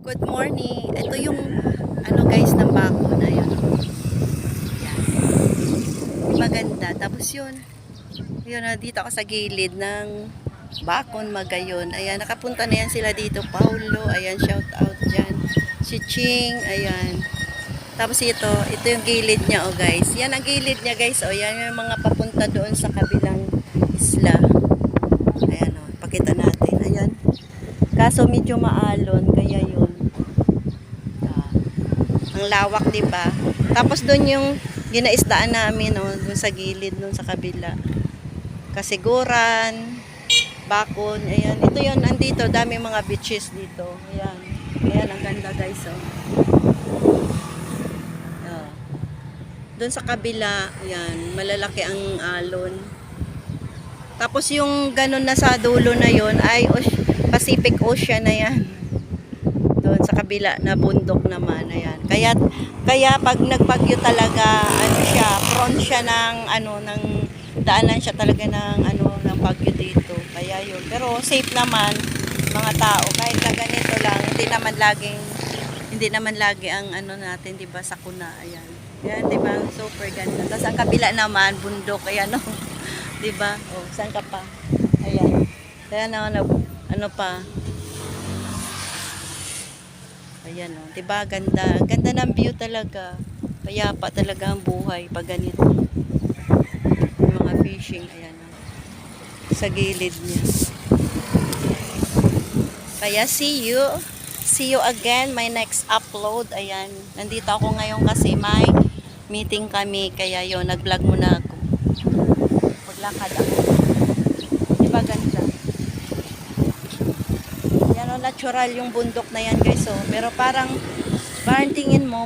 Good morning. Ito yung guys ng bako na yun. Yan. Maganda. Tapos yun. Dito ako sa gilid ng bakon magayon. Ayan, nakapunta na yan sila dito. Paulo, ayan, shout out dyan. Si Ching, ayan. Tapos ito yung gilid niya, oh guys. Yan ang gilid niya, guys. Oh, yan yung mga papunta doon sa kabilang isla. Ayan, oh, pakita natin. Ayan. Kaso medyo maalon, kaya yun. Ang lawak, 'di ba? Tapos doon yung ginaisdaan namin, doon sa gilid, doon sa kabila. Kasiguran, bakon, ayan. Ito 'yon, andito, dami mga beaches dito. Ayan. Ayan, ang ganda, guys, oh. Yeah. Doon sa kabila, ayan, malalaki ang alon. Tapos yung ganun na sa dulo na 'yon ay Pacific Ocean na 'yan. Doon sa kabila na bundok naman, ayan. Kaya pag nagbagyo talaga, siya, prone siya ng daanan siya talaga ng bagyo dito. Kaya yun. Pero safe naman mga tao kahit na ganito lang, hindi naman lagi ang natin, 'di ba, sakuna, ayan. Yan, 'di ba? Super ganda. Tapos ang kabila naman bundok, ayan, 'di ba? Oh, saan ka pa? Ayan. Kaya ano pa? Ayan, oh, 'di ba, ganda. Ganda ng view talaga. Payapa talaga ang buhay pag ganito. Yung mga fishing, ayan, oh, sa gilid niya. Kaya see you again my next upload. Ayan, nandito ako ngayon kasi may meeting kami, kaya yon, nag-vlog muna ako. Maglakad ako. 'Di ba ganda? Natural yung bundok na yan, guys, oh. Pero parang tingin mo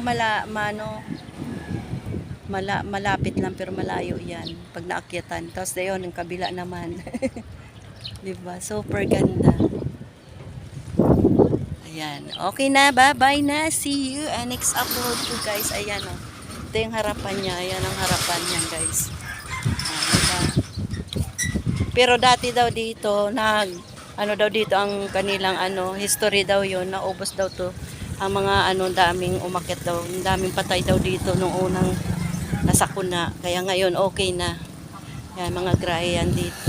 malapit lang pero malayo yan pag naakyatan. Tapos dayon yung kabila naman. 'Di ba? Super ganda. Ayan. Okay na, bye-bye na. See you next upload ko, guys. Ayan, oh. Ito yung harapan niya. Ayan ang harapan niya, guys. Diba? Pero dati daw dito daw dito ang kanilang history daw yon, naubos daw to ang mga daming umakyat daw, daming patay daw dito nung unang nasakuna, kaya ngayon okay na. Yan, mga grahe yan dito.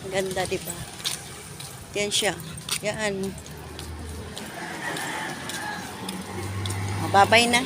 Ang ganda, diba? Yan siya. Yan. Bye-bye na.